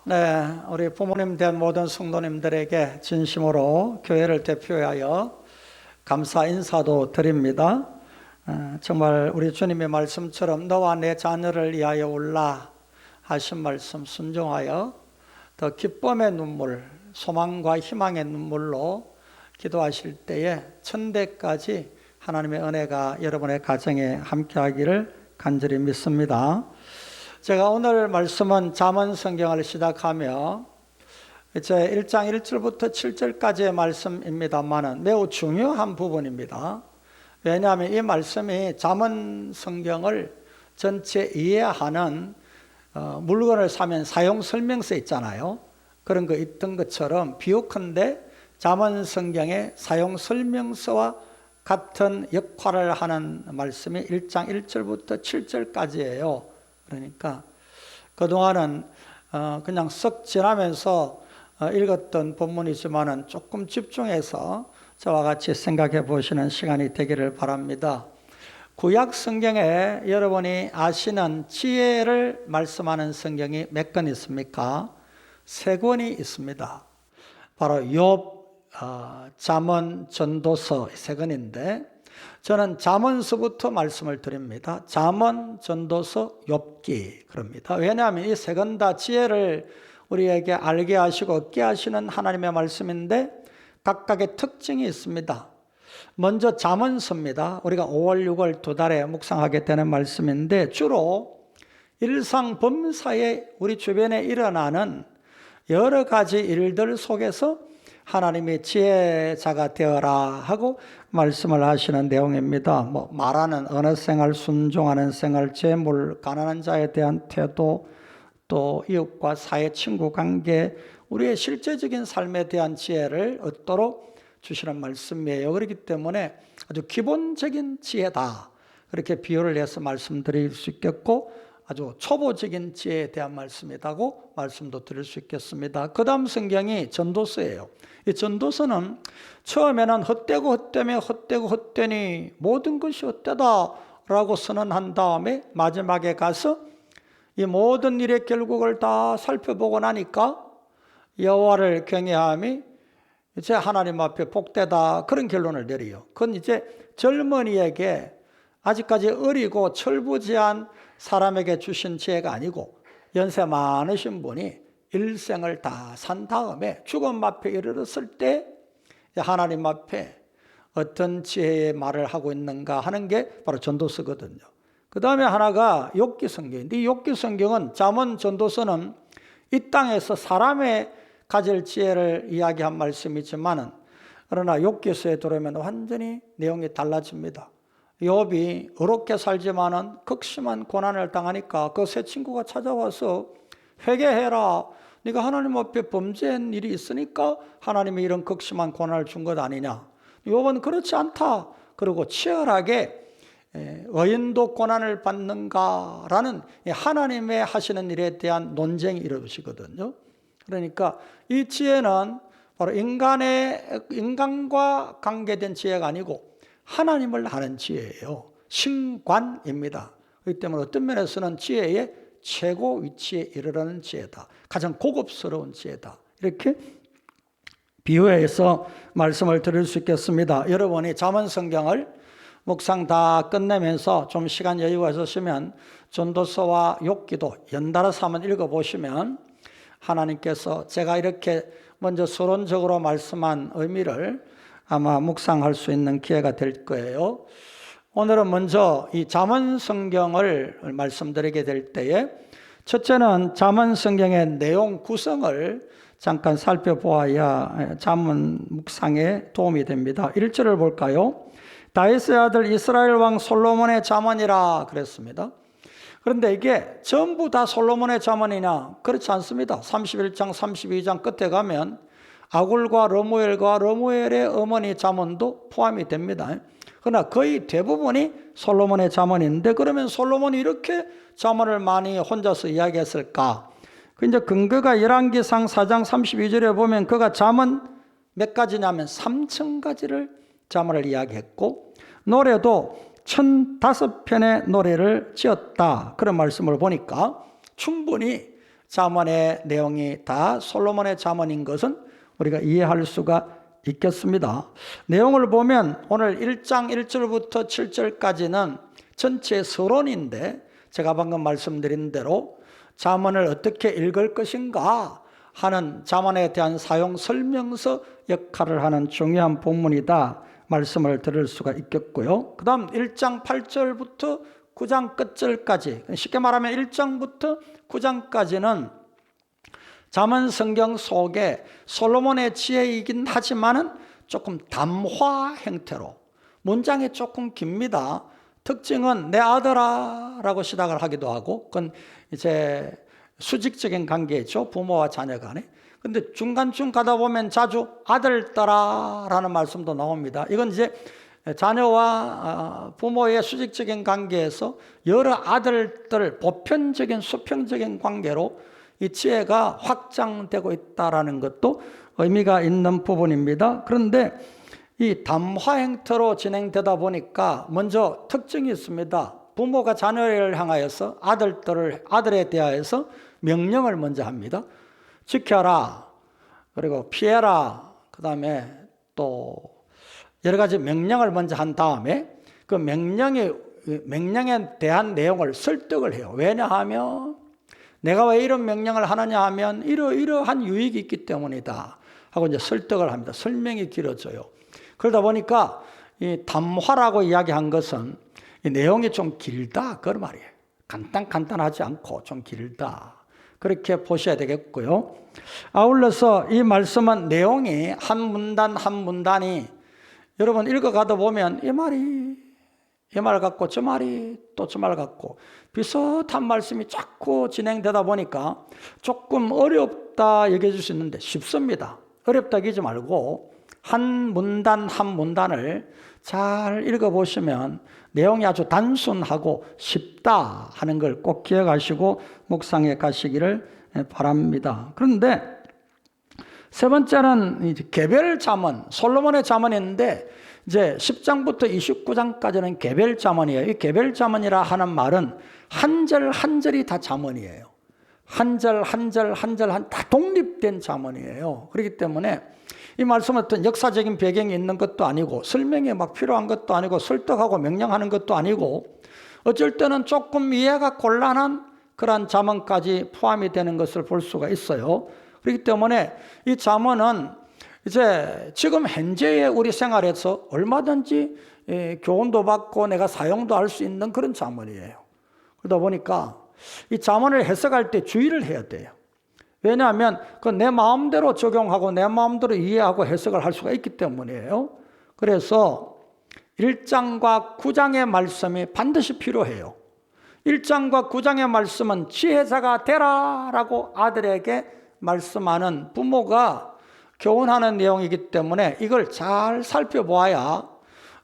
네, 우리 부모님 된 모든 성도님들에게 진심으로 교회를 대표하여 감사 인사도 드립니다. 정말 우리 주님의 말씀처럼 너와 내 자녀를 위하여 올라 하신 말씀 순종하여 더 기쁨의 눈물, 소망과 희망의 눈물로 기도하실 때에 천대까지 하나님의 은혜가 여러분의 가정에 함께하기를 간절히 믿습니다. 제가 오늘 말씀은 잠언 성경을 시작하며 이제 1장 1절부터 7절까지의 말씀입니다만은 매우 중요한 부분입니다. 왜냐하면 이 말씀이 잠언 성경을 전체 이해하는 물건을 사면 사용 설명서 있잖아요. 그런 거 있던 것처럼 비유컨대 잠언 성경의 사용 설명서와 같은 역할을 하는 말씀이 1장 1절부터 7절까지예요. 그러니까 그동안은 그냥 썩 지나면서 읽었던 본문이지만은 조금 집중해서 저와 같이 생각해 보시는 시간이 되기를 바랍니다. 구약 성경에 여러분이 아시는 지혜를 말씀하는 성경이 몇 권 있습니까? 3권이 있습니다. 바로 욥, 잠언, 전도서 3권인데 저는 잠언서부터 말씀을 드립니다. 잠언, 전도서, 욥기 그럽니다. 왜냐하면 이 3권 다 지혜를 우리에게 알게 하시고 얻게 하시는 하나님의 말씀인데 각각의 특징이 있습니다. 먼저 잠언서입니다. 우리가 5월, 6월 2달에 묵상하게 되는 말씀인데 주로 일상 범사에 우리 주변에 일어나는 여러 가지 일들 속에서 하나님이 지혜자가 되어라 하고 말씀을 하시는 내용입니다. 말하는 언어 생활, 순종하는 생활, 재물, 가난한 자에 대한 태도, 또 이웃과 사회, 친구 관계, 우리의 실제적인 삶에 대한 지혜를 얻도록 주시는 말씀이에요. 그렇기 때문에 아주 기본적인 지혜다, 그렇게 비유를 해서 말씀드릴 수 있겠고, 아주 초보적인 지혜에 대한 말씀이라고 말씀도 드릴 수 있겠습니다. 그 다음 성경이 전도서예요. 이 전도서는 처음에는 헛되고 헛되며 헛되고 헛되니 모든 것이 헛되다 라고 선언한 다음에 마지막에 가서 이 모든 일의 결국을 다 살펴보고 나니까 여호와를 경외함이 이제 하나님 앞에 복되다, 그런 결론을 내려요. 그건 이제 젊은이에게, 아직까지 어리고 철부지한 사람에게 주신 지혜가 아니고 연세 많으신 분이 일생을 다 산 다음에 죽음 앞에 이르렀을 때 하나님 앞에 어떤 지혜의 말을 하고 있는가 하는 게 바로 전도서거든요. 그 다음에 하나가 욥기 성경인데, 이 욥기 성경은 잠언, 전도서는 이 땅에서 사람의 가질 지혜를 이야기한 말씀이지만은, 그러나 욥기서에 들어오면 완전히 내용이 달라집니다. 욥이 어렵게 살지만은 극심한 고난을 당하니까 그 새 친구가 찾아와서 회개해라, 네가 하나님 앞에 범죄한 일이 있으니까 하나님이 이런 극심한 고난을 준 것 아니냐. 욥은 그렇지 않다, 그리고 치열하게 의인도 고난을 받는가라는 하나님의 하시는 일에 대한 논쟁이 이루어지거든요. 그러니까 이 지혜는 바로 인간과 관계된 지혜가 아니고 하나님을 아는 지혜예요. 신관입니다. 그렇기 때문에 어떤 면에서는 지혜의 최고 위치에 이르는 지혜다, 가장 고급스러운 지혜다, 이렇게 비유해서 말씀을 드릴 수 있겠습니다. 여러분이 잠언 성경을 묵상 다 끝내면서 좀 시간 여유가 있으시면 전도서와 욥기도 연달아서 한번 읽어보시면 하나님께서 제가 이렇게 먼저 서론적으로 말씀한 의미를 아마 묵상할 수 있는 기회가 될 거예요. 오늘은 먼저 이 잠언 성경을 말씀드리게 될 때에 첫째는 잠언 성경의 내용 구성을 잠깐 살펴보아야 잠언 묵상에 도움이 됩니다. 1절을 볼까요? 다윗의 아들 이스라엘 왕 솔로몬의 잠언이라 그랬습니다. 그런데 이게 전부 다 솔로몬의 잠언이냐? 그렇지 않습니다. 31장, 32장 끝에 가면 아굴과 러무엘과 러무엘의 어머니 잠언도 포함이 됩니다. 그러나 거의 대부분이 솔로몬의 잠언인데, 그러면 솔로몬이 이렇게 잠언을 많이 혼자서 이야기했을까? 이제 근거가 열왕기상 4장 32절에 보면 그가 잠언 몇 가지냐면 3,000가지를 잠언을 이야기했고, 노래도 1,005편의 노래를 지었다, 그런 말씀을 보니까 충분히 잠언의 내용이 다 솔로몬의 잠언인 것은 우리가 이해할 수가 있겠습니다. 내용을 보면 오늘 1장 1절부터 7절까지는 전체 서론인데 제가 방금 말씀드린 대로 잠언을 어떻게 읽을 것인가 하는 잠언에 대한 사용 설명서 역할을 하는 중요한 본문이다 말씀을 드릴 수가 있겠고요. 그 다음 1장 8절부터 9장 끝절까지, 쉽게 말하면 1장부터 9장까지는 잠언 성경 속에 솔로몬의 지혜이긴 하지만은 조금 담화 형태로 문장이 조금 깁니다. 특징은 내 아들아 라고 시작을 하기도 하고, 그건 이제 수직적인 관계죠. 부모와 자녀 간에. 근데 중간쯤 가다 보면 자주 아들딸아 라는 말씀도 나옵니다. 이건 이제 자녀와 부모의 수직적인 관계에서 여러 아들들, 보편적인 수평적인 관계로 이 지혜가 확장되고 있다는 것도 의미가 있는 부분입니다. 그런데 이 담화 형태로 진행되다 보니까 먼저 특징이 있습니다. 부모가 자녀를 향하여서 아들에 대하여서 명령을 먼저 합니다. 지켜라, 그리고 피해라, 그 다음에 또 여러 가지 명령을 먼저 한 다음에 그 명령에 대한 내용을 설득을 해요. 왜냐하면 내가 왜 이런 명령을 하느냐 하면 이러한 유익이 있기 때문이다 하고 이제 설득을 합니다. 설명이 길어져요. 그러다 보니까 이 담화라고 이야기한 것은 이 내용이 좀 길다 그런 말이에요. 간단하지 않고 좀 길다, 그렇게 보셔야 되겠고요. 아울러서 이 말씀은 내용이 한 문단 한 문단이 여러분 읽어가다 보면 이 말 같고 저 말이 또 저 말 같고 비슷한 말씀이 자꾸 진행되다 보니까 조금 어렵다 얘기해 줄 수 있는데 쉽습니다. 어렵다 얘기하지 말고 한 문단 한 문단을 잘 읽어보시면 내용이 아주 단순하고 쉽다 하는 걸 꼭 기억하시고 묵상해 가시기를 바랍니다. 그런데 세 번째는 개별 잠언, 솔로몬의 잠언인데 이제 10장부터 29장까지는 개별 잠언이에요. 이 개별 잠언이라 하는 말은 한 절 한 절이 다 잠언이에요. 한 절 한 절 다 독립된 잠언이에요. 그렇기 때문에 이 말씀은 어떤 역사적인 배경이 있는 것도 아니고 설명이 막 필요한 것도 아니고 설득하고 명령하는 것도 아니고 어쩔 때는 조금 이해가 곤란한 그러한 잠언까지 포함이 되는 것을 볼 수가 있어요. 그렇기 때문에 이 잠언은 이제 지금 현재의 우리 생활에서 얼마든지 교훈도 받고 내가 사용도 할 수 있는 그런 잠언이에요. 그러다 보니까 이 잠언을 해석할 때 주의를 해야 돼요. 왜냐하면 그 내 마음대로 적용하고 내 마음대로 이해하고 해석을 할 수가 있기 때문이에요. 그래서 1장과 9장의 말씀이 반드시 필요해요. 1장과 9장의 말씀은 지혜자가 되라라고 아들에게 말씀하는 부모가 교훈하는 내용이기 때문에 이걸 잘 살펴보아야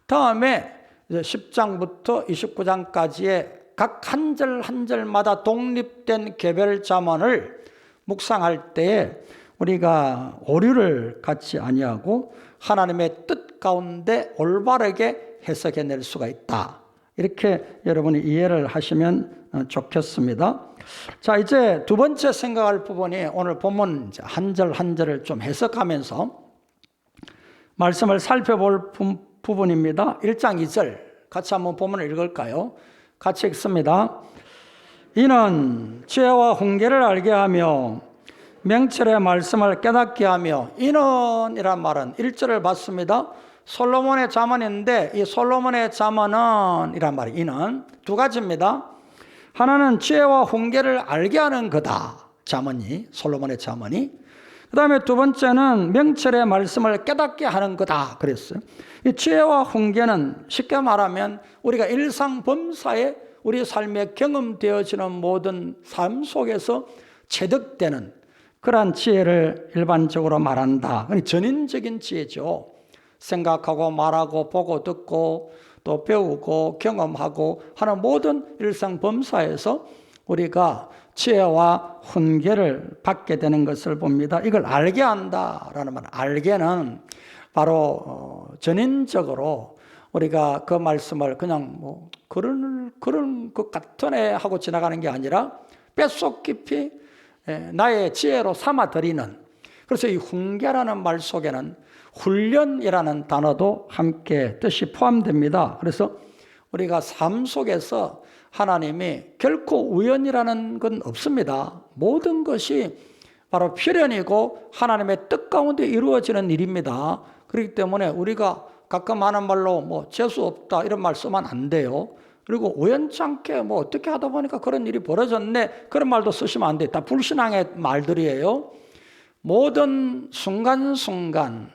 다음에 이제 10장부터 29장까지의 각 한 절 한 절마다 독립된 개별 잠언을 묵상할 때에 우리가 오류를 갖지 아니하고 하나님의 뜻 가운데 올바르게 해석해낼 수가 있다. 이렇게 여러분이 이해를 하시면 좋겠습니다. 자, 이제 두 번째 생각할 부분이 오늘 본문 한 절 한 절을 좀 해석하면서 말씀을 살펴볼 부분입니다. 1장 2절 같이 한번 본문을 읽을까요? 같이 읽습니다. 이는 지혜와 훈계를 알게 하며 명철의 말씀을 깨닫게 하며, 이는 이란 말은 1절을 봤습니다. 솔로몬의 잠언인데 이 솔로몬의 잠언은 이란 말이 이는 두 가지입니다. 하나는 지혜와 훈계를 알게 하는 거다. 잠언이, 솔로몬의 잠언이. 그 다음에 두 번째는 명철의 말씀을 깨닫게 하는 거다. 그랬어요. 이 지혜와 훈계는 쉽게 말하면 우리가 일상범사에 우리 삶에 경험되어지는 모든 삶 속에서 체득되는 그러한 지혜를 일반적으로 말한다. 전인적인 지혜죠. 생각하고 말하고 보고 듣고 또 배우고 경험하고 하는 모든 일상 범사에서 우리가 지혜와 훈계를 받게 되는 것을 봅니다. 이걸 알게 한다라는 말, 알게는 바로 전인적으로 우리가 그 말씀을 그냥 뭐 그런 것 같으네 하고 지나가는 게 아니라 뼛속 깊이 나의 지혜로 삼아 드리는, 그래서 이 훈계라는 말 속에는 훈련이라는 단어도 함께 뜻이 포함됩니다. 그래서 우리가 삶 속에서 하나님이 결코 우연이라는 건 없습니다. 모든 것이 바로 필연이고 하나님의 뜻 가운데 이루어지는 일입니다. 그렇기 때문에 우리가 가끔 하는 말로 뭐 재수 없다 이런 말 쓰면 안 돼요. 그리고 우연찮게 뭐 어떻게 하다 보니까 그런 일이 벌어졌네, 그런 말도 쓰시면 안 돼요. 다 불신앙의 말들이에요. 모든 순간순간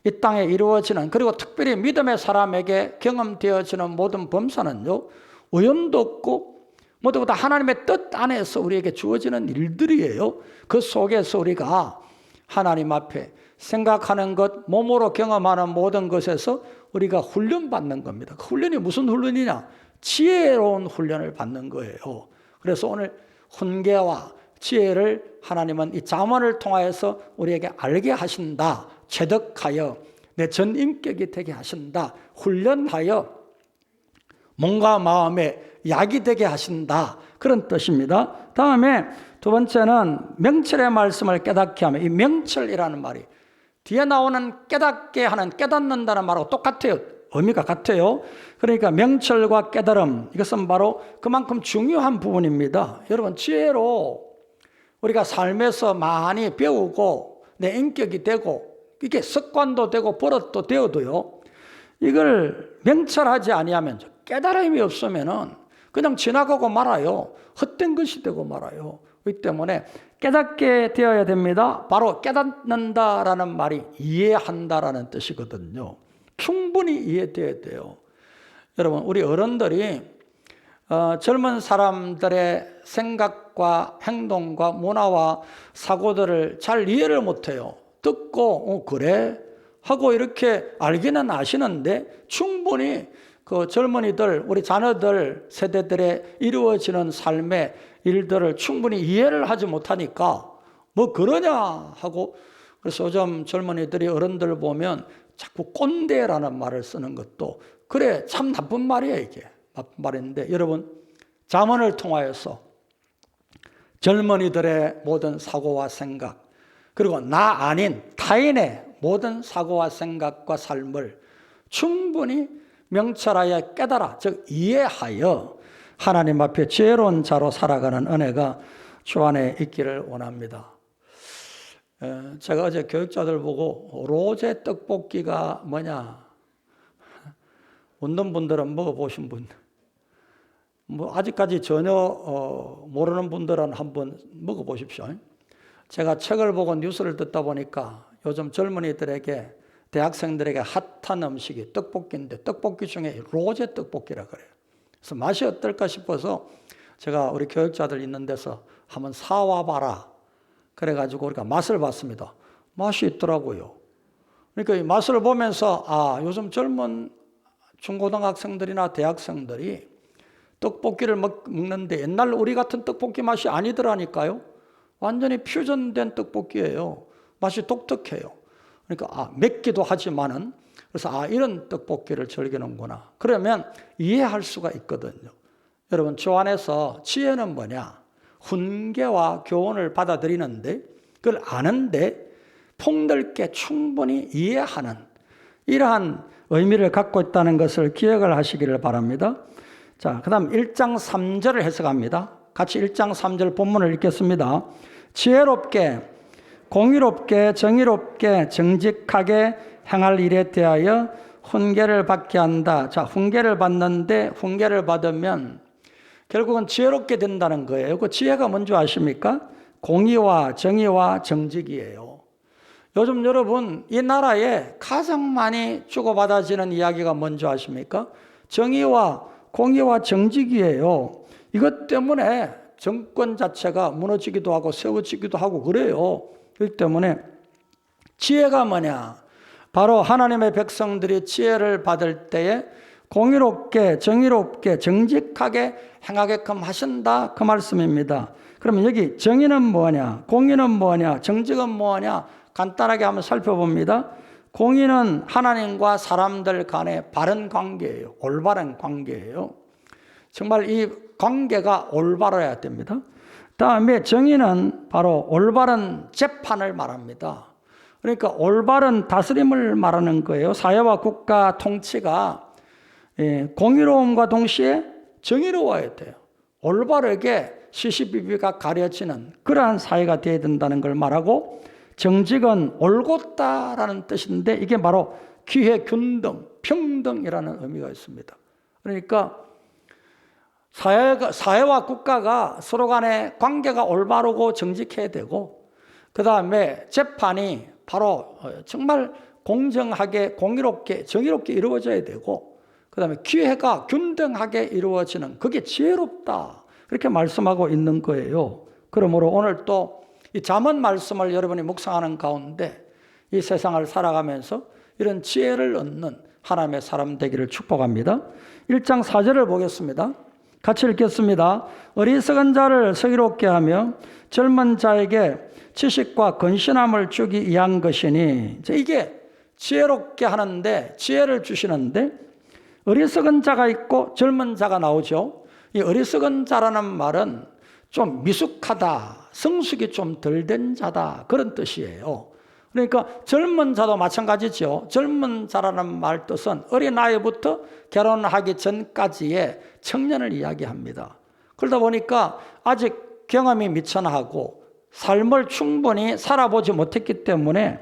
이 땅에 이루어지는, 그리고 특별히 믿음의 사람에게 경험되어지는 모든 범사는요, 우연도 없고 모두 다 하나님의 뜻 안에서 우리에게 주어지는 일들이에요. 그 속에서 우리가 하나님 앞에 생각하는 것, 몸으로 경험하는 모든 것에서 우리가 훈련받는 겁니다. 그 훈련이 무슨 훈련이냐? 지혜로운 훈련을 받는 거예요. 그래서 오늘 훈계와 지혜를 하나님은 이 잠언을 통하여서 우리에게 알게 하신다. 체득하여 내 전인격이 되게 하신다. 훈련하여 몸과 마음에 약이 되게 하신다. 그런 뜻입니다. 다음에 두 번째는 명철의 말씀을 깨닫게 하면, 이 명철이라는 말이 뒤에 나오는 깨닫게 하는, 깨닫는다는 말하고 똑같아요. 의미가 같아요. 그러니까 명철과 깨달음, 이것은 바로 그만큼 중요한 부분입니다. 여러분, 지혜로 우리가 삶에서 많이 배우고 내 인격이 되고 이게 습관도 되고 버릇도 되어도요, 이걸 명철하지 아니하면, 깨달음이 없으면은 그냥 지나가고 말아요. 헛된 것이 되고 말아요. 그렇기 때문에 깨닫게 되어야 됩니다. 바로 깨닫는다라는 말이 이해한다라는 뜻이거든요. 충분히 이해되어야 돼요. 여러분, 우리 어른들이 젊은 사람들의 생각과 행동과 문화와 사고들을 잘 이해를 못해요. 듣고 그래? 하고 이렇게 알기는 아시는데 충분히 그 젊은이들, 우리 자녀들 세대들의 이루어지는 삶의 일들을 충분히 이해를 하지 못하니까 뭐 그러냐 하고, 그래서 요즘 젊은이들이 어른들 보면 자꾸 꼰대라는 말을 쓰는 것도, 그래, 참 나쁜 말이에요. 이게 나쁜 말인데, 여러분, 잠언을 통하여서 젊은이들의 모든 사고와 생각, 그리고 나 아닌 타인의 모든 사고와 생각과 삶을 충분히 명철하여 깨달아, 즉 이해하여 하나님 앞에 지혜로운 자로 살아가는 은혜가 주 안에 있기를 원합니다. 제가 어제 교육자들 보고 로제 떡볶이가 뭐냐, 웃는 분들은 먹어보신 분, 뭐 아직까지 전혀 모르는 분들은 한번 먹어보십시오. 제가 책을 보고 뉴스를 듣다 보니까 요즘 젊은이들에게, 대학생들에게 핫한 음식이 떡볶이인데, 떡볶이 중에 로제 떡볶이라 그래요. 그래서 맛이 어떨까 싶어서 제가 우리 교육자들 있는 데서 한번 사와 봐라. 그래가지고 우리가 맛을 봤습니다. 맛이 있더라고요. 그러니까 이 맛을 보면서, 아, 요즘 젊은 중고등학생들이나 대학생들이 떡볶이를 먹는데 옛날 우리 같은 떡볶이 맛이 아니더라니까요. 완전히 퓨전된 떡볶이예요. 맛이 독특해요. 그러니까 맵기도 하지만은, 그래서 이런 떡볶이를 즐기는구나. 그러면 이해할 수가 있거든요. 여러분, 주 안에서 지혜는 뭐냐? 훈계와 교훈을 받아들이는데, 그걸 아는데 폭넓게 충분히 이해하는 이러한 의미를 갖고 있다는 것을 기억을 하시기를 바랍니다. 자, 그 다음 1장 3절을 해석합니다. 같이 1장 3절 본문을 읽겠습니다. 지혜롭게, 공의롭게, 정의롭게, 정직하게 행할 일에 대하여 훈계를 받게 한다. 자, 훈계를 받는데, 훈계를 받으면 결국은 지혜롭게 된다는 거예요. 그 지혜가 뭔지 아십니까? 공의와 정의와 정직이에요. 요즘 여러분, 이 나라에 가장 많이 주고받아지는 이야기가 뭔지 아십니까? 정의와 공의와 정직이에요. 이것 때문에 정권 자체가 무너지기도 하고 세워지기도 하고 그래요. 그렇기 때문에 지혜가 뭐냐? 바로 하나님의 백성들이 지혜를 받을 때에 공의롭게, 정의롭게, 정직하게 행하게끔 하신다, 그 말씀입니다. 그러면 여기 정의는 뭐냐? 공의는 뭐냐? 정직은 뭐냐? 간단하게 한번 살펴봅니다. 공의는 하나님과 사람들 간의 바른 관계예요. 올바른 관계예요. 정말 이 관계가 올바라야 됩니다. 다음에 정의는 바로 올바른 재판을 말합니다. 그러니까 올바른 다스림을 말하는 거예요. 사회와 국가 통치가 공의로움과 동시에 정의로워야 돼요. 올바르게 시시비비가 가려지는 그러한 사회가 되어야 된다는 걸 말하고, 정직은 올곧다라는 뜻인데 이게 바로 기회 균등, 평등이라는 의미가 있습니다. 그러니까 사회와 국가가 서로 간의 관계가 올바르고 정직해야 되고, 그 다음에 재판이 바로 정말 공정하게, 공의롭게, 정의롭게 이루어져야 되고, 그 다음에 기회가 균등하게 이루어지는 그게 지혜롭다, 그렇게 말씀하고 있는 거예요. 그러므로 오늘 또 이 잠언 말씀을 여러분이 묵상하는 가운데 이 세상을 살아가면서 이런 지혜를 얻는 하나님의 사람 되기를 축복합니다. 1장 4절을 보겠습니다. 같이 읽겠습니다. 어리석은 자를 슬기롭게 하며 젊은 자에게 지식과 건신함을 주기 위한 것이니, 이게 지혜롭게 하는데, 지혜를 주시는데 어리석은 자가 있고 젊은 자가 나오죠. 이 어리석은 자라는 말은 좀 미숙하다, 성숙이 좀 덜 된 자다, 그런 뜻이에요. 그러니까 젊은 자도 마찬가지죠. 젊은 자라는 말 뜻은 어린 나이부터 결혼하기 전까지의 청년을 이야기합니다. 그러다 보니까 아직 경험이 미천하고 삶을 충분히 살아보지 못했기 때문에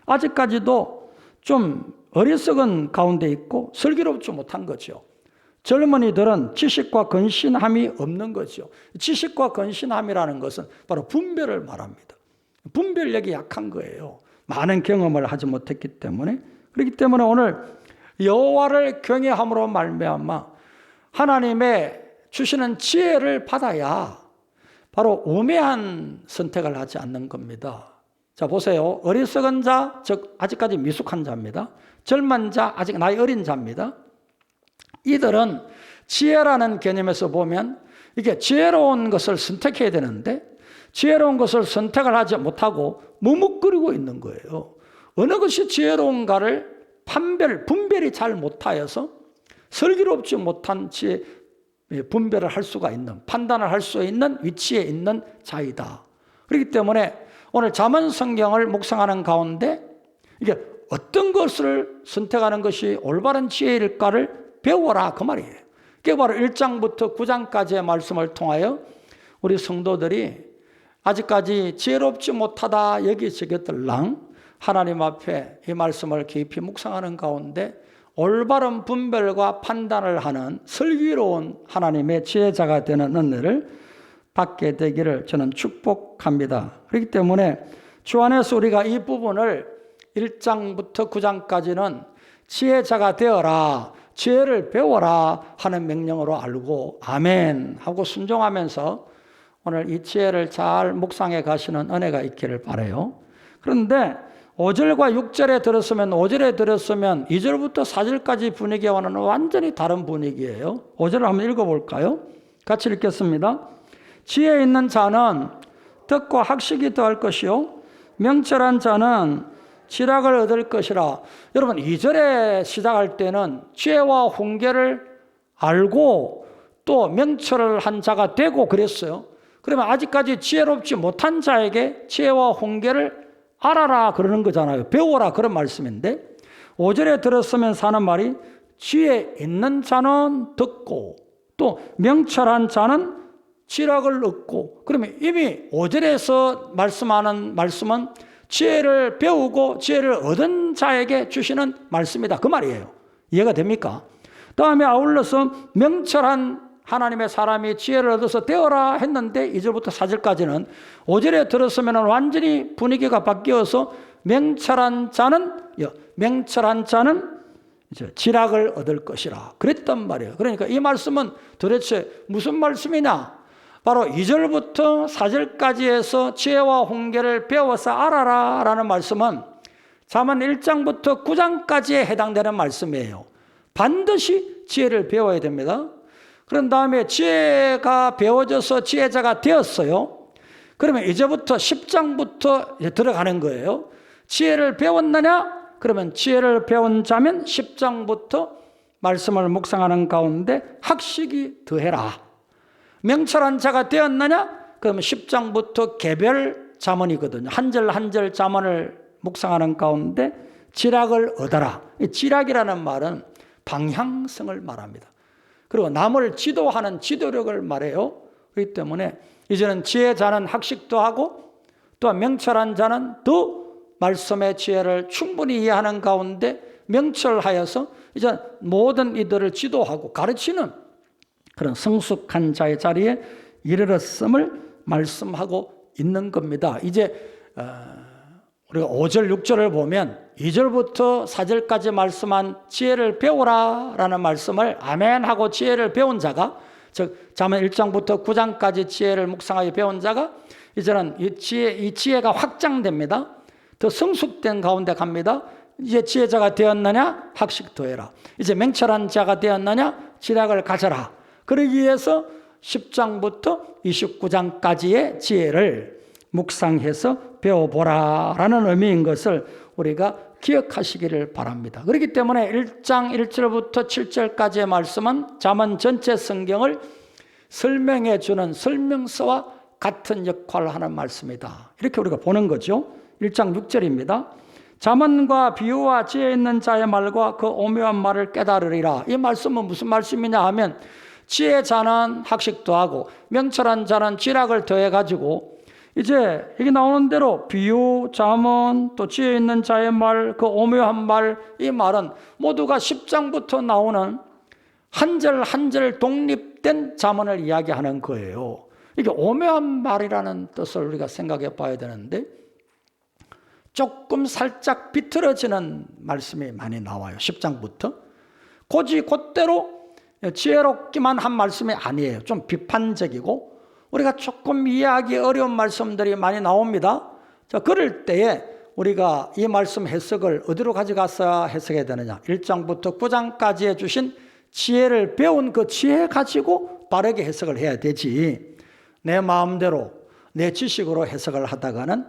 아직까지도 좀 어리석은 가운데 있고 슬기롭지 못한 거죠. 젊은이들은 지식과 건신함이 없는 거죠. 지식과 건신함이라는 것은 바로 분별을 말합니다. 분별력이 약한 거예요. 많은 경험을 하지 못했기 때문에. 그렇기 때문에 오늘 여호와를 경외함으로 말미암아 하나님의 주시는 지혜를 받아야 바로 우매한 선택을 하지 않는 겁니다. 자, 보세요. 어리석은 자, 즉 아직까지 미숙한 자입니다. 젊은 자, 아직 나이 어린 자입니다. 이들은 지혜라는 개념에서 보면 이게 지혜로운 것을 선택해야 되는데 지혜로운 것을 선택을 하지 못하고 머뭇거리고 있는 거예요. 어느 것이 지혜로운가를 분별이 잘 못하여서 슬기롭지 못한 분별을 할 수가 있는, 판단을 할 수 있는 위치에 있는 자이다. 그렇기 때문에 오늘 잠언 성경을 묵상하는 가운데 이게 어떤 것을 선택하는 것이 올바른 지혜일까를 배워라, 그 말이에요. 그게 바로 1장부터 9장까지의 말씀을 통하여 우리 성도들이 아직까지 지혜롭지 못하다 여기지겠들랑 하나님 앞에 이 말씀을 깊이 묵상하는 가운데 올바른 분별과 판단을 하는 슬기로운 하나님의 지혜자가 되는 은혜를 받게 되기를 저는 축복합니다. 그렇기 때문에 주 안에서 우리가 이 부분을 1장부터 9장까지는 지혜자가 되어라, 지혜를 배워라 하는 명령으로 알고 아멘 하고 순종하면서 오늘 이 지혜를 잘 묵상해 가시는 은혜가 있기를 바라요. 그런데 5절과 6절에 들었으면 5절에 들었으면 2절부터 4절까지 분위기와는 완전히 다른 분위기예요. 5절을 한번 읽어볼까요? 같이 읽겠습니다. 지혜 있는 자는 듣고 학식이 더할 것이요 명철한 자는 지략을 얻을 것이라. 여러분 2절에 시작할 때는 지혜와 훈계를 알고 또 명철을 한 자가 되고 그랬어요. 그러면 아직까지 지혜롭지 못한 자에게 지혜와 훈계를 알아라 그러는 거잖아요. 배워라 그런 말씀인데 5절에 들었으면서 하는 말이 지혜 있는 자는 듣고 또 명철한 자는 지략을 얻고, 그러면 이미 5절에서 말씀하는 말씀은 지혜를 배우고 지혜를 얻은 자에게 주시는 말씀이다 그 말이에요. 이해가 됩니까? 다음에 아울러서 명철한 하나님의 사람이 지혜를 얻어서 되어라 했는데 2절부터 4절까지는 5절에 들었으면 완전히 분위기가 바뀌어서 명철한 자는 지략을 얻을 것이라 그랬단 말이에요. 그러니까 이 말씀은 도대체 무슨 말씀이냐? 바로 2절부터 4절까지 해서 지혜와 훈계를 배워서 알아라 라는 말씀은 잠언 1장부터 9장까지에 해당되는 말씀이에요. 반드시 지혜를 배워야 됩니다. 그런 다음에 지혜가 배워져서 지혜자가 되었어요. 그러면 이제부터 10장부터 들어가는 거예요. 지혜를 배웠느냐? 그러면 지혜를 배운 자면 10장부터 말씀을 묵상하는 가운데 학식이 더해라. 명철한 자가 되었느냐? 그러면 10장부터 개별 잠언이거든요. 한 절 한 절 잠언을 묵상하는 가운데 지략을 얻어라. 이 지략이라는 말은 방향성을 말합니다. 그리고 남을 지도하는 지도력을 말해요. 그렇기 때문에 이제는 지혜자는 학식도 하고 또한 명철한 자는 더 말씀의 지혜를 충분히 이해하는 가운데 명철하여서 이제 모든 이들을 지도하고 가르치는 그런 성숙한 자의 자리에 이르렀음을 말씀하고 있는 겁니다. 이제 우리가 5절, 6절을 보면 2절부터 4절까지 말씀한 지혜를 배우라 라는 말씀을 아멘 하고 지혜를 배운 자가, 즉 잠언 1장부터 9장까지 지혜를 묵상하여 배운 자가 이제는 이 지혜가 확장됩니다. 더 성숙된 가운데 갑니다. 이제 지혜자가 되었느냐? 학식 더해라. 이제 맹철한 자가 되었느냐? 지략을 가져라. 그러기 위해서 10장부터 29장까지의 지혜를 묵상해서 배워보라 라는 의미인 것을 우리가 기억하시기를 바랍니다. 그렇기 때문에 1장 1절부터 7절까지의 말씀은 잠언 전체 성경을 설명해 주는 설명서와 같은 역할을 하는 말씀이다. 이렇게 우리가 보는 거죠. 1장 6절입니다. 잠언과 비유와 지혜 있는 자의 말과 그 오묘한 말을 깨달으리라. 이 말씀은 무슨 말씀이냐 하면 지혜자는 학식도 하고 명철한 자는 지략을 더해가지고 이제 여기 나오는 대로 비유, 잠언, 또 지혜 있는 자의 말, 그 오묘한 말, 이 말은 모두가 10장부터 나오는 한 절 한 절 독립된 잠언을 이야기하는 거예요. 이게 오묘한 말이라는 뜻을 우리가 생각해 봐야 되는데 조금 살짝 비틀어지는 말씀이 많이 나와요. 10장부터. 곧대로 지혜롭기만 한 말씀이 아니에요. 좀 비판적이고 우리가 조금 이해하기 어려운 말씀들이 많이 나옵니다. 자, 그럴 때에 우리가 이 말씀 해석을 어디로 가져가서 해석해야 되느냐. 1장부터 9장까지 해주신 지혜를 배운 그 지혜 가지고 바르게 해석을 해야 되지. 내 마음대로 내 지식으로 해석을 하다가는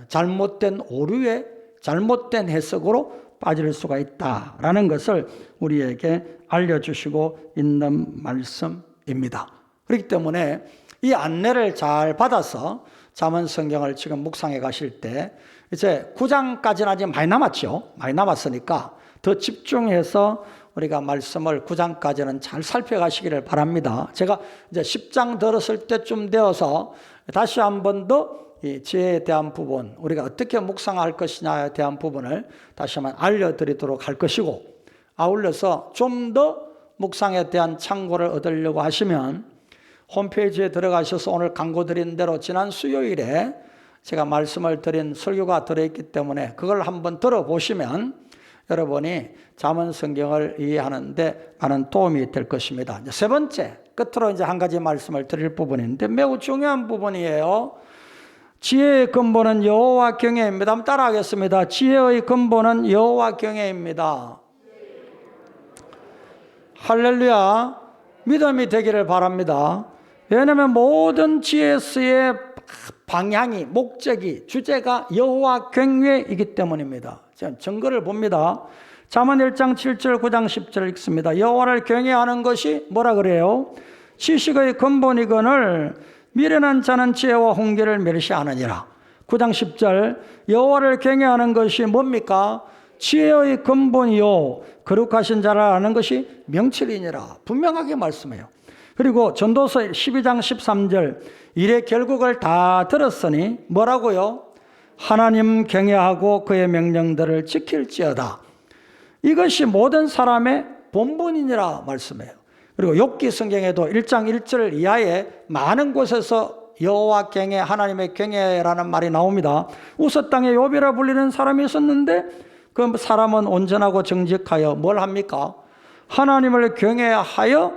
잘못된 오류에 잘못된 해석으로 빠질 수가 있다라는 것을 우리에게 알려주시고 있는 말씀입니다. 그렇기 때문에 이 안내를 잘 받아서 잠언 성경을 지금 묵상해 가실 때 이제 9장까지는 아직 많이 남았죠. 많이 남았으니까 더 집중해서 우리가 말씀을 9장까지는 잘 살펴가시기를 바랍니다. 제가 이제 10장 들었을 때쯤 되어서 다시 한 번 더 이 지혜에 대한 부분, 우리가 어떻게 묵상할 것이냐에 대한 부분을 다시 한번 알려드리도록 할 것이고, 아울러서 좀 더 묵상에 대한 참고를 얻으려고 하시면 홈페이지에 들어가셔서 오늘 광고 드린 대로 지난 수요일에 제가 말씀을 드린 설교가 들어있기 때문에 그걸 한번 들어보시면 여러분이 잠언 성경을 이해하는 데 많은 도움이 될 것입니다. 이제 세 번째, 끝으로 이제 한 가지 말씀을 드릴 부분인데 매우 중요한 부분이에요. 지혜의 근본은 여호와 경외입니다. 한번 따라하겠습니다. 지혜의 근본은 여호와 경외입니다. 할렐루야. 믿음이 되기를 바랍니다. 왜냐하면 모든 지혜의 방향이, 목적이, 주제가 여호와 경외이기 때문입니다. 자, 증거를 봅니다. 잠언 1장 7절 9장 10절 읽습니다. 여호와를 경외하는 것이 뭐라 그래요? 지식의 근본이거늘 미련한 자는 지혜와 훈계를 멸시하느니라. 9장 10절 여호와를 경외하는 것이 뭡니까? 지혜의 근본이요 거룩하신 자를 아는 것이 명철이니라. 분명하게 말씀해요. 그리고 전도서 12장 13절 일의 결국을 다 들었으니 뭐라고요? 하나님 경외하고 그의 명령들을 지킬지어다. 이것이 모든 사람의 본분이니라 말씀해요. 그리고 욥기 성경에도 1장 1절 이하에 많은 곳에서 여호와 경외, 하나님의 경외라는 말이 나옵니다. 우스 땅에 욥이라 불리는 사람이 있었는데 그 사람은 온전하고 정직하여 뭘 합니까? 하나님을 경외하여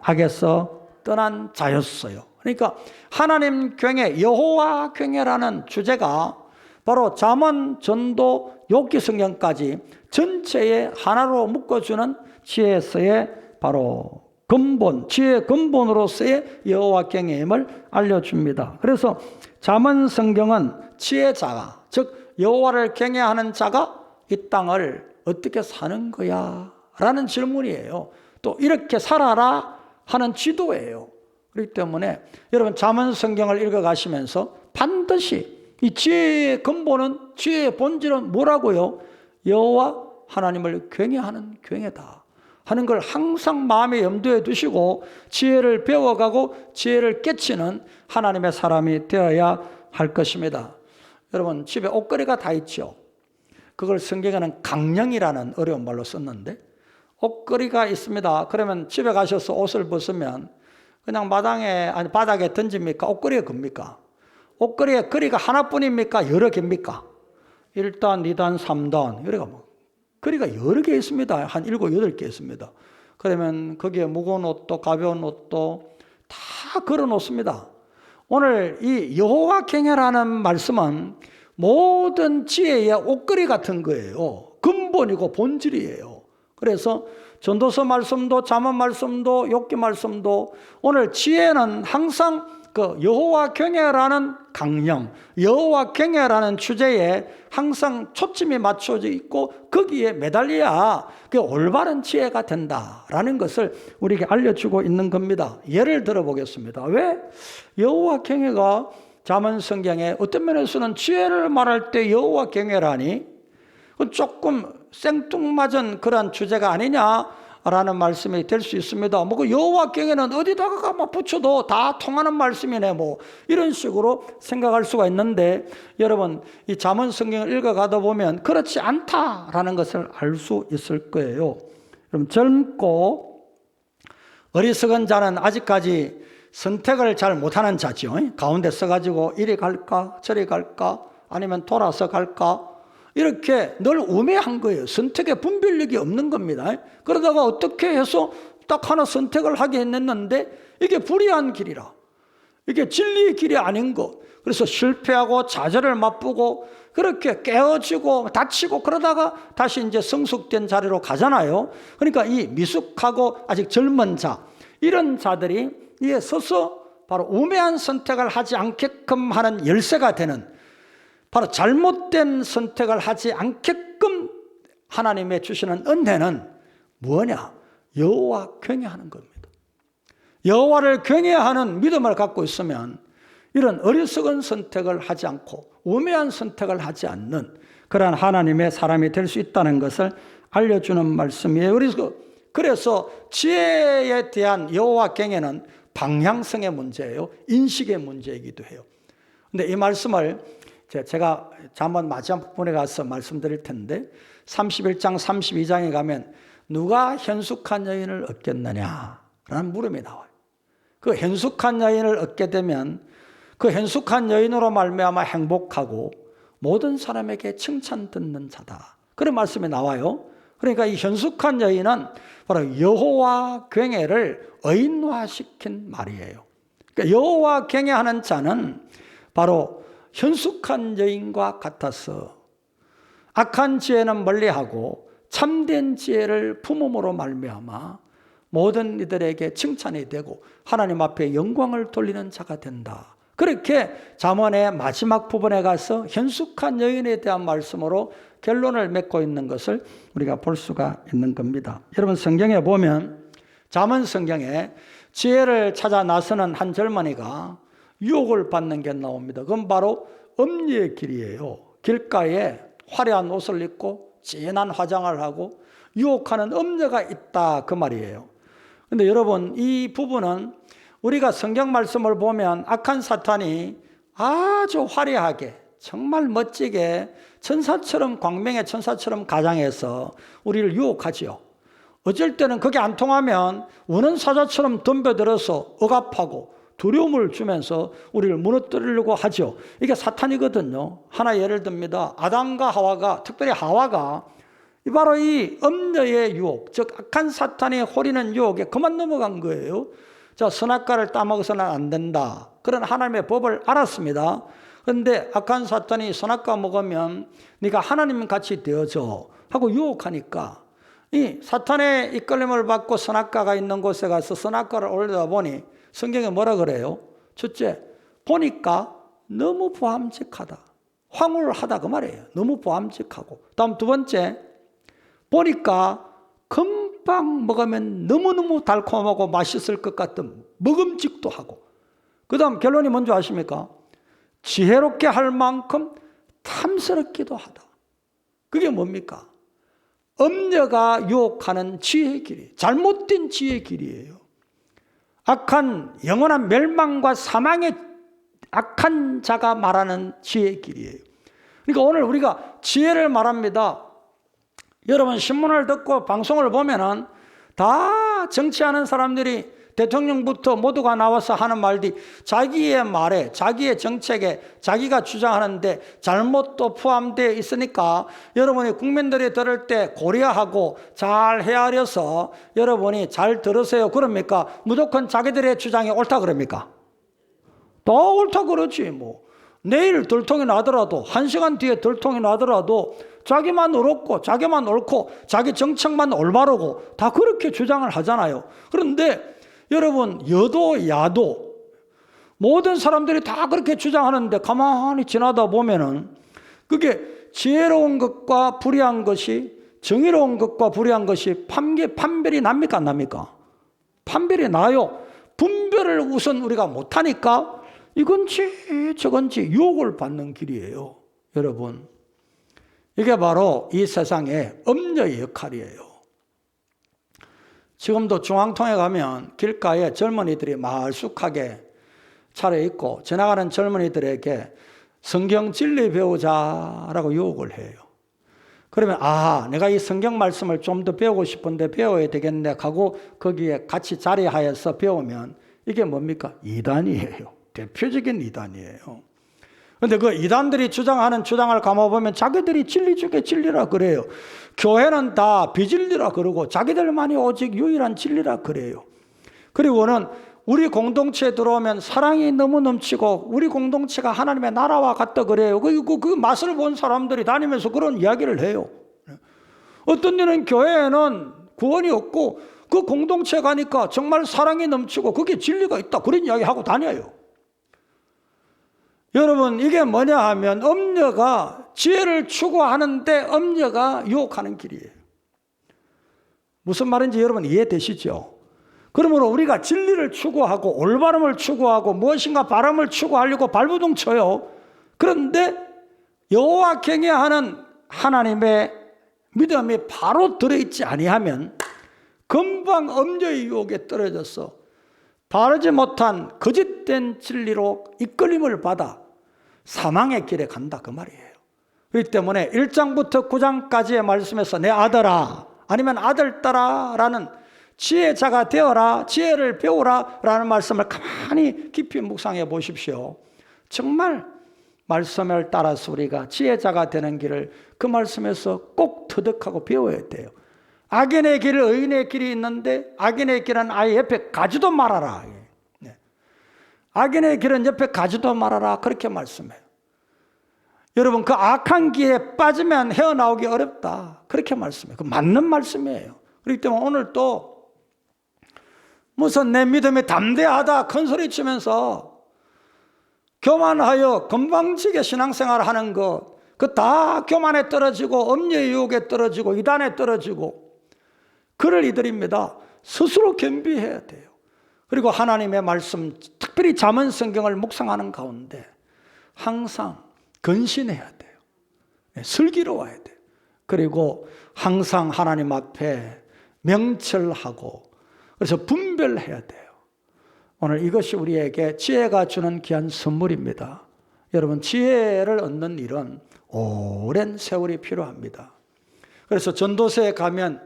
악에서 떠난 자였어요. 그러니까 하나님 경외, 여호와 경외라는 주제가 바로 잠언, 전도, 욥기 성경까지 전체에 하나로 묶어주는 지혜서의 바로 근본, 지혜의 근본으로서의 여호와 경외임을 알려줍니다. 그래서 잠언 성경은 지혜자가, 즉 여호와를 경외하는 자가 이 땅을 어떻게 사는 거야? 라는 질문이에요. 또 이렇게 살아라 하는 지도예요. 그렇기 때문에 여러분 잠언 성경을 읽어가시면서 반드시 이 지혜의 근본은, 지혜의 본질은 뭐라고요? 여호와 하나님을 경외하는 경외다 하는 걸 항상 마음에 염두에 두시고 지혜를 배워가고 지혜를 깨치는 하나님의 사람이 되어야 할 것입니다. 여러분 집에 옷걸이가 다 있죠. 그걸 성경에는 강령이라는 어려운 말로 썼는데, 옷걸이가 있습니다. 그러면 집에 가셔서 옷을 벗으면 그냥 마당에, 아니 바닥에 던집니까? 옷걸이에 겁니까? 옷걸이에 거리가 하나뿐입니까? 여러 개입니까? 1단, 2단, 3단 여기가 뭐 거리가 여러 개 있습니다. 한 7, 8개 있습니다. 그러면 거기에 무거운 옷도 가벼운 옷도 다 걸어 놓습니다. 오늘 이 여호와 경외라는 말씀은 모든 지혜의 옷걸이 같은 거예요. 근본이고 본질이에요. 그래서 전도서 말씀도 잠언 말씀도 욥기 말씀도 오늘 지혜는 항상 그 여호와 경외라는 강령, 여호와 경외라는 주제에 항상 초점이 맞춰져 있고 거기에 매달려야 그 올바른 지혜가 된다라는 것을 우리에게 알려주고 있는 겁니다. 예를 들어 보겠습니다. 왜 여호와 경외가 잠언 성경에 어떤 면에서는 지혜를 말할 때 여호와 경외라니 조금 생뚱맞은 그런 주제가 아니냐라는 말씀이 될 수 있습니다. 뭐 그 여호와 경외는 어디다가 막 붙여도 다 통하는 말씀이네 뭐 이런 식으로 생각할 수가 있는데, 여러분 이 잠언 성경을 읽어가다 보면 그렇지 않다라는 것을 알 수 있을 거예요. 그럼 젊고 어리석은 자는 아직까지 선택을 잘 못하는 자죠. 가운데 서가지고 이리 갈까 저리 갈까 아니면 돌아서 갈까 이렇게 늘 우매한 거예요. 선택의 분별력이 없는 겁니다. 그러다가 어떻게 해서 딱 하나 선택을 하게 했는데 이게 불의한 길이라, 이게 진리의 길이 아닌 것, 그래서 실패하고 좌절을 맛보고 그렇게 깨어지고 다치고 그러다가 다시 이제 성숙된 자리로 가잖아요. 그러니까 이 미숙하고 아직 젊은 자, 이런 자들이 이에 서서 바로 우매한 선택을 하지 않게끔 하는 열쇠가 되는, 바로 잘못된 선택을 하지 않게끔 하나님의 주시는 은혜는 뭐냐? 여호와 경외하는 겁니다. 여호와를 경외하는 믿음을 갖고 있으면 이런 어리석은 선택을 하지 않고 우매한 선택을 하지 않는 그러한 하나님의 사람이 될 수 있다는 것을 알려주는 말씀이에요. 그래서 지혜에 대한 여호와 경외는 방향성의 문제예요. 인식의 문제이기도 해요. 근데 이 말씀을 제가 잠언 마지막 부분에 가서 말씀드릴 텐데 31장 32장에 가면 누가 현숙한 여인을 얻겠느냐라는 물음이 나와요. 그 현숙한 여인을 얻게 되면 그 현숙한 여인으로 말미암아 행복하고 모든 사람에게 칭찬 듣는 자다, 그런 말씀이 나와요. 그러니까 이 현숙한 여인은 바로 여호와 경외를 의인화시킨 말이에요. 그러니까 여호와 경외하는 자는 바로 현숙한 여인과 같아서 악한 지혜는 멀리하고 참된 지혜를 품음으로 말미암아 모든 이들에게 칭찬이 되고 하나님 앞에 영광을 돌리는 자가 된다. 그렇게 잠언의 마지막 부분에 가서 현숙한 여인에 대한 말씀으로 결론을 맺고 있는 것을 우리가 볼 수가 있는 겁니다. 여러분 성경에 보면 잠언 성경에 지혜를 찾아 나서는 한 젊은이가 유혹을 받는 게 나옵니다. 그건 바로 음리의 길이에요. 길가에 화려한 옷을 입고 진한 화장을 하고 유혹하는 음녀가 있다, 그 말이에요. 그런데 여러분 이 부분은 우리가 성경 말씀을 보면 악한 사탄이 아주 화려하게 정말 멋지게 천사처럼, 광명의 천사처럼 가장해서 우리를 유혹하지요. 어쩔 때는 그게 안 통하면 우는 사자처럼 덤벼들어서 억압하고 두려움을 주면서 우리를 무너뜨리려고 하죠. 이게 사탄이거든요. 하나 예를 듭니다. 아담과 하와가, 특별히 하와가 바로 이 음녀의 유혹, 즉 악한 사탄이 호리는 유혹에 그만 넘어간 거예요. 자, 선악과를 따먹어서는 안 된다, 그런 하나님의 법을 알았습니다. 그런데 악한 사탄이 선악과 먹으면 네가 하나님 같이 되어줘 하고 유혹하니까 이 사탄의 이끌림을 받고 선악과가 있는 곳에 가서 선악과를 올리다 보니 성경에 뭐라 그래요? 첫째, 보니까 너무 보암직하다, 황홀하다, 그 말이에요. 너무 보암직하고. 다음 두 번째, 보니까 금방 먹으면 너무너무 달콤하고 맛있을 것 같은 먹음직도 하고, 그 다음 결론이 뭔지 아십니까? 지혜롭게 할 만큼 탐스럽기도 하다. 그게 뭡니까? 음녀가 유혹하는 지혜의 길이, 잘못된 지혜의 길이에요. 악한 영원한 멸망과 사망의 악한 자가 말하는 지혜의 길이에요. 그러니까 오늘 우리가 지혜를 말합니다. 여러분 신문을 듣고 방송을 보면은 다 정치하는 사람들이 대통령부터 모두가 나와서 하는 말들이 자기의 말에, 자기의 정책에 자기가 주장하는데 잘못도 포함되어 있으니까 여러분이 국민들이 들을 때 고려하고 잘 헤아려서 여러분이 잘 들으세요. 그럽니까? 무조건 자기들의 주장이 옳다 그럽니까? 다 옳다 그러지 뭐. 내일 들통이 나더라도 1시간 뒤에 들통이 나더라도 자기만 옳고 자기만 옳고 자기 정책만 올바르고 다 그렇게 주장을 하잖아요. 그런데 여러분 여도 야도 모든 사람들이 다 그렇게 주장하는데 가만히 지나다 보면은 그게 지혜로운 것과 불의한 것이, 정의로운 것과 불의한 것이 판별이 납니까 안 납니까? 판별이 나요. 분별을 우선 우리가 못하니까 이건지 저건지 유혹을 받는 길이에요. 여러분, 이게 바로 이 세상의 음녀의 역할이에요. 지금도 중앙통에 가면 길가에 젊은이들이 말쑥하게 차려입고 지나가는 젊은이들에게 성경 진리 배우자라고 유혹을 해요. 그러면 내가 이 성경 말씀을 좀 더 배우고 싶은데 배워야 되겠네 하고 거기에 같이 자리하여서 배우면 이게 뭡니까? 이단이에요. 대표적인 이단이에요. 그런데 그 이단들이 주장하는 주장을 감아보면 자기들이 진리 중에 진리라 그래요. 교회는 다 비진리라 그러고 자기들만이 오직 유일한 진리라 그래요. 그리고는 우리 공동체에 들어오면 사랑이 너무 넘치고 우리 공동체가 하나님의 나라와 같다 그래요. 그 맛을 본 사람들이 다니면서 그런 이야기를 해요. 어떤 데는 교회에는 구원이 없고 그 공동체 가니까 정말 사랑이 넘치고 그게 진리가 있다 그런 이야기하고 다녀요. 여러분 이게 뭐냐 하면 음녀가 지혜를 추구하는데 음녀가 유혹하는 길이에요. 무슨 말인지 여러분 이해되시죠? 그러므로 우리가 진리를 추구하고 올바름을 추구하고 무엇인가 바람을 추구하려고 발부둥 쳐요. 그런데 여호와 경외하는 하나님의 믿음이 바로 들어있지 아니하면 금방 음녀의 유혹에 떨어져서 바르지 못한 거짓된 진리로 이끌림을 받아 사망의 길에 간다 그 말이에요. 그렇기 때문에 1장부터 9장까지의 말씀에서 내 아들아 아니면 아들딸아 라는 지혜자가 되어라, 지혜를 배우라 라는 말씀을 가만히 깊이 묵상해 보십시오. 정말 말씀을 따라서 우리가 지혜자가 되는 길을 그 말씀에서 꼭 터득하고 배워야 돼요. 악인의 길, 의인의 길이 있는데 악인의 길은 아예 옆에 가지도 말아라. 악인의 길은 옆에 가지도 말아라 그렇게 말씀해요. 여러분 그 악한 길에 빠지면 헤어나오기 어렵다 그렇게 말씀해요. 그 맞는 말씀이에요. 그렇기 때문에 오늘 또 무슨 내 믿음이 담대하다 큰소리 치면서 교만하여 건방지게 신앙생활 하는 것 그 다 교만에 떨어지고 음녀의 유혹에 떨어지고 이단에 떨어지고 그럴 이들입니다. 스스로 겸비해야 돼요. 그리고 하나님의 말씀 특별히 잠언 성경을 묵상하는 가운데 항상 근신해야 돼요. 슬기로워야 돼요. 그리고 항상 하나님 앞에 명철하고 그래서 분별해야 돼요. 오늘 이것이 우리에게 지혜가 주는 귀한 선물입니다. 여러분 지혜를 얻는 일은 오랜 세월이 필요합니다. 그래서 전도서에 가면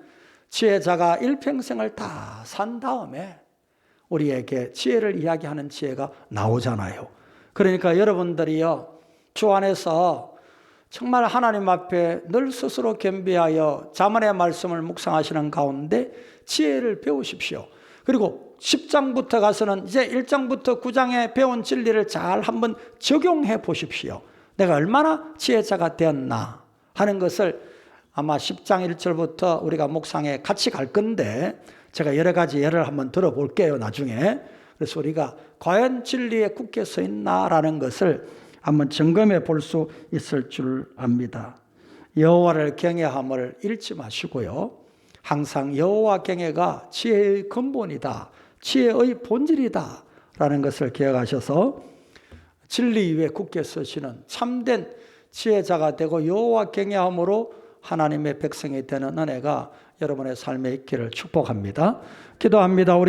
지혜자가 일평생을 다 산 다음에 우리에게 지혜를 이야기하는 지혜가 나오잖아요. 그러니까 여러분들이요 주 안에서 정말 하나님 앞에 늘 스스로 겸비하여 잠언의 말씀을 묵상하시는 가운데 지혜를 배우십시오. 그리고 10장부터 가서는 이제 1장부터 9장에 배운 진리를 잘 한번 적용해 보십시오. 내가 얼마나 지혜자가 되었나 하는 것을 아마 10장 1절부터 우리가 묵상에 같이 갈 건데 제가 여러 가지 예를 한번 들어볼게요 나중에. 그래서 우리가 과연 진리에 굳게 서 있나라는 것을 한번 점검해 볼 수 있을 줄 압니다. 여호와를 경외함을 잃지 마시고요. 항상 여호와 경외가 지혜의 근본이다, 지혜의 본질이다 라는 것을 기억하셔서 진리 위에 굳게 서시는 참된 지혜자가 되고 여호와 경외함으로 하나님의 백성이 되는 은혜가 여러분의 삶에 있기를 축복합니다. 기도합니다. 우리